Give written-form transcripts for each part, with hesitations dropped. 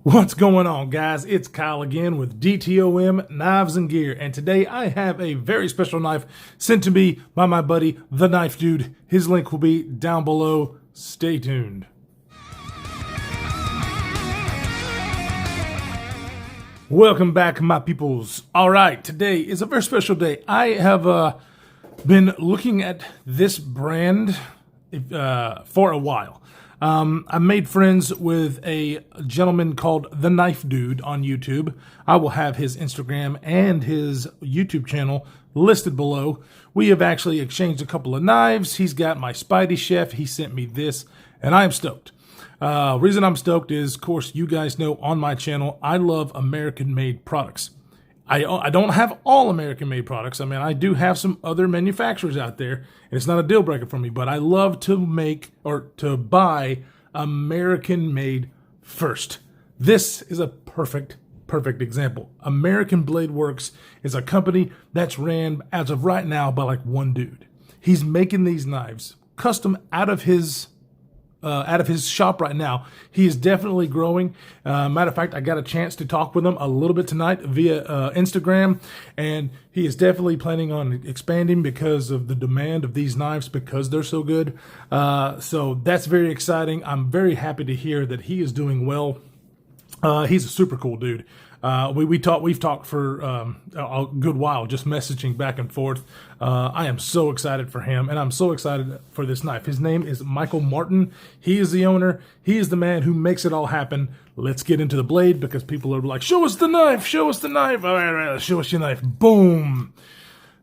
What's going on, guys? It's Kyle again with DTOM Knives and Gear, and today I have a very special knife sent to me by my buddy, The Knife Dude. His link will be down below. Stay tuned. Welcome back, my peoples. All right, today is a very special day. I have been looking at this brand for a while. I made friends with a gentleman called The Knife Dude on YouTube. I will have his Instagram and his YouTube channel listed below. We have actually exchanged a couple of knives. He's got my Spidey Chef. He sent me this, and I am stoked. Reason I'm stoked is, of course, you guys know on my channel, I love American-made products. I don't have all American-made products. I mean, I do have some other manufacturers out there, and it's not a deal breaker for me, but I love to make or to buy American-made first. This is a perfect example. American Blade Works is a company that's ran, as of right now, by like one dude. He's making these knives custom out of his shop right now. He is definitely growing. Matter of fact, I got a chance to talk with him a little bit tonight via Instagram, and he is definitely planning on expanding because of the demand of these knives because they're so good. So that's very exciting. I'm very happy to hear that he is doing well. He's a super cool dude. We've talked for a good while, just messaging back and forth. I am so excited for him, and I'm so excited for this knife. His name is Michael Martin. He is the owner. He is the man who makes it all happen. Let's get into the blade because people are like, show us the knife, show us the knife. All right, show us your knife. Boom.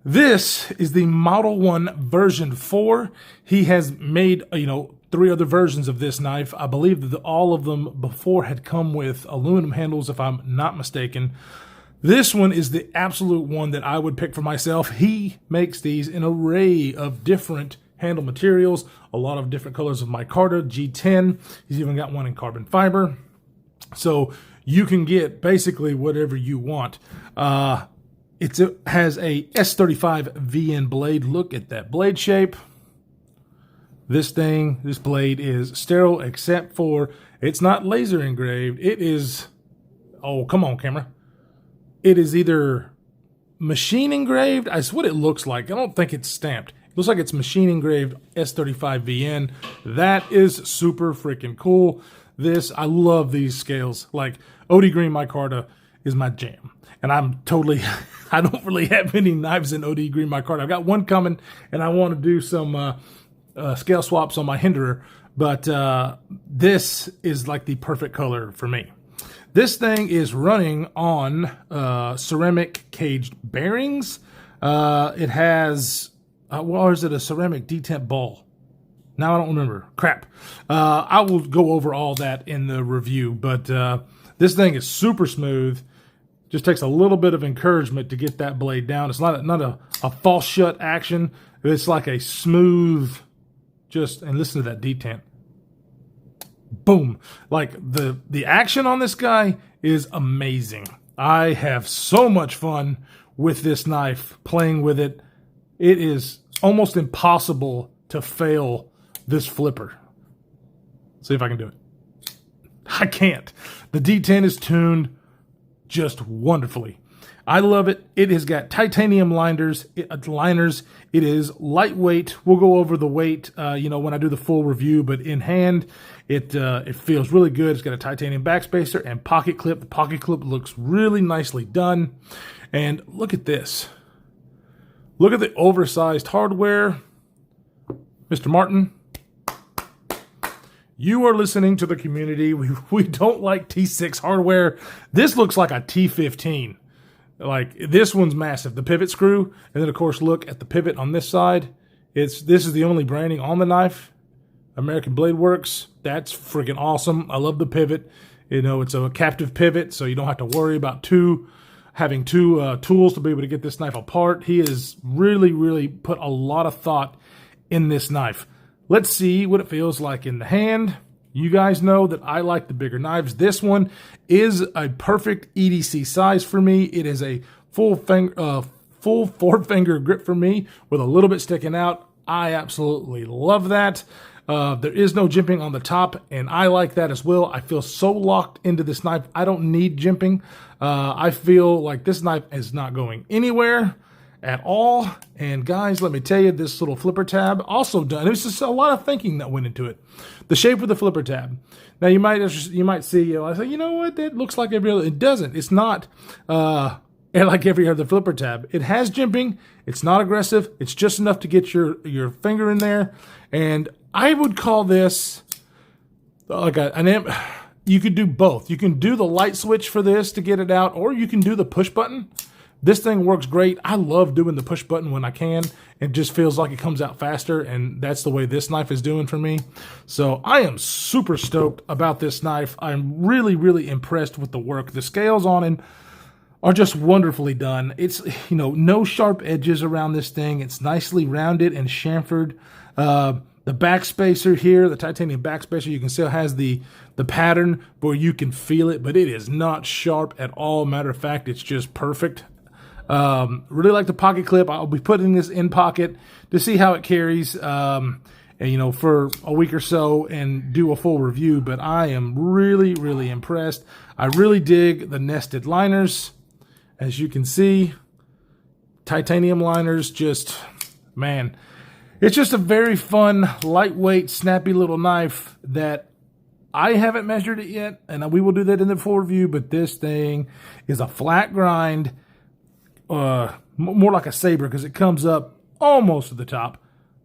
This is the Model 1 version 4. He has made, 3 other versions of this knife. I believe that all of them before had come with aluminum handles, if I'm not mistaken. This one is the absolute one that I would pick for myself. He makes these in an array of different handle materials, a lot of different colors of micarta, G10. He's even got one in carbon fiber. So you can get basically whatever you want. It has a S35 VN blade. Look at that blade shape. This blade is sterile except for it's not laser engraved. It is, oh, come on, camera. It is either machine engraved. That's what it looks like. I don't think it's stamped. It looks like it's machine engraved S35 VN. That is super freaking cool. I love these scales. Like OD Green micarta is my jam. And I don't really have any knives in OD Green micarta. I've got one coming, and I want to do some scale swaps on my Hinderer, but this is like the perfect color for me. This thing is running on ceramic caged bearings. It has, or is it a ceramic detent ball? Now I don't remember. Crap. I will go over all that in the review, but this thing is super smooth. Just takes a little bit of encouragement to get that blade down. It's not a false shut action. It's like a smooth, and listen to that detent. Boom. Like the action on this guy is amazing. I have so much fun with this knife, playing with it. It is almost impossible to fail this flipper. See if I can do it. I can't. The detent is tuned just wonderfully. I love it. It has got titanium liners. It is lightweight. We'll go over the weight, when I do the full review. But in hand, it feels really good. It's got a titanium backspacer and pocket clip. The pocket clip looks really nicely done. And look at this. Look at the oversized hardware, Mr. Martin. You are listening to the community. We don't like T6 hardware. This looks like a T15. Like, this one's massive. The pivot screw, and then, of course, look at the pivot on this side. This is the only branding on the knife. American Blade Works. That's freaking awesome. I love the pivot. It's a captive pivot, so you don't have to worry about having two tools to be able to get this knife apart. He has really put a lot of thought in this knife. Let's see what it feels like in the hand. You guys know that I like the bigger knives. This one is a perfect EDC size for me. It is a full 4-finger grip for me with a little bit sticking out. I absolutely love that. There is no jimping on the top, and I like that as well. I feel so locked into this knife. I don't need jimping. I feel like this knife is not going anywhere at all. And guys, let me tell you, this little flipper tab also done. It was just a lot of thinking that went into it. The shape of the flipper tab. Now you might see, I say, you know what, that looks like every other. It doesn't. It's not like every other flipper tab. It has jimping. It's not aggressive. It's just enough to get your finger in there. And I would call this like you could do both. You can do the light switch for this to get it out, or you can do the push button. This thing works great. I love doing the push button when I can. It just feels like it comes out faster, and that's the way this knife is doing for me. So I am super stoked about this knife. I'm really, really impressed with the work. The scales on it are just wonderfully done. It's, no sharp edges around this thing. It's nicely rounded and chamfered. The backspacer here, the titanium backspacer, you can still has the pattern where you can feel it, but it is not sharp at all. Matter of fact, it's just perfect. Really like the pocket clip. I'll be putting this in pocket to see how it carries, and, for a week or so and do a full review. But I am really, really impressed. I really dig the nested liners. As you can see, titanium liners, just, man, it's just a very fun, lightweight, snappy little knife that I haven't measured it yet, and we will do that in the full review, but this thing is a flat grind, more like a saber because it comes up almost to the top,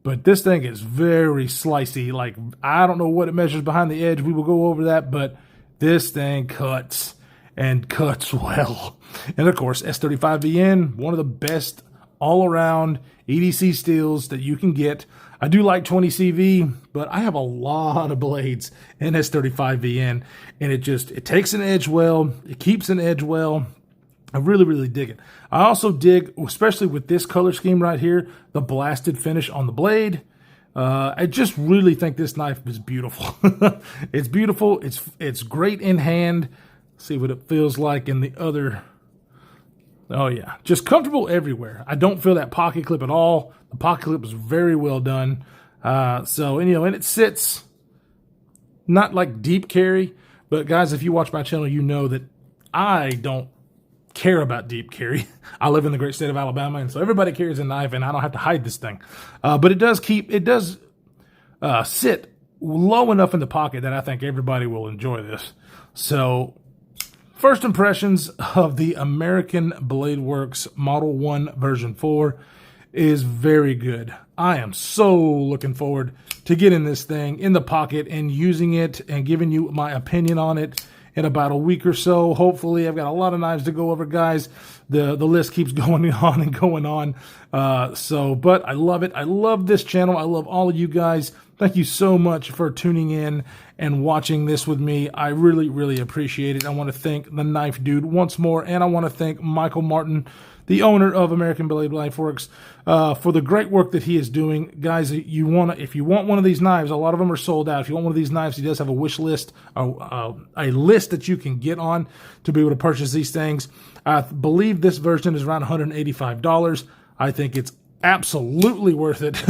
but this thing is very slicey. Like, I don't know what it measures behind the edge. We will go over that, but this thing cuts and cuts well. And of course, S35VN, one of the best all-around EDC steels that you can get. I do like 20CV, but I have a lot of blades in S35VN, and it takes an edge well, it keeps an edge well. I really, really dig it. I also dig, especially with this color scheme right here, the blasted finish on the blade. I just really think this knife is beautiful. It's beautiful. It's great in hand. See what it feels like in the other. Oh yeah, just comfortable everywhere. I don't feel that pocket clip at all. The pocket clip is very well done. And it sits not like deep carry, but guys, if you watch my channel, you know that I don't care about deep carry. I live in the great state of Alabama, and so everybody carries a knife, and I don't have to hide this thing. But it does sit low enough in the pocket that I think everybody will enjoy this. So, first impressions of the American Blade Works Model 1 version 4 is very good. I am so looking forward to getting this thing in the pocket and using it and giving you my opinion on it in about a week or so. Hopefully, I've got a lot of knives to go over, guys. The list keeps going on and going on. But I love it. I love this channel. I love all of you guys. Thank you so much for tuning in and watching this with me. I really, really appreciate it. I want to thank the Knife Dude once more, and I want to thank Michael Martin, the owner of American Blade Works, for the great work that he is doing. Guys, if you want one of these knives, a lot of them are sold out. If you want one of these knives, he does have a wish list, a list that you can get on to be able to purchase these things. I believe this version is around $185. I think it's absolutely worth it.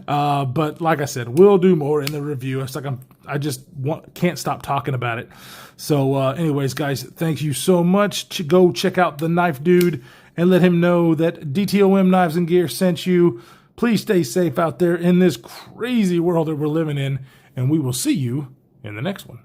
But like I said, we'll do more in the review. It's like can't stop talking about it. So anyways, guys, thank you so much. Go check out the Knife Dude and let him know that DTOM Knives and Gear sent you. Please stay safe out there in this crazy world that we're living in, and we will see you in the next one.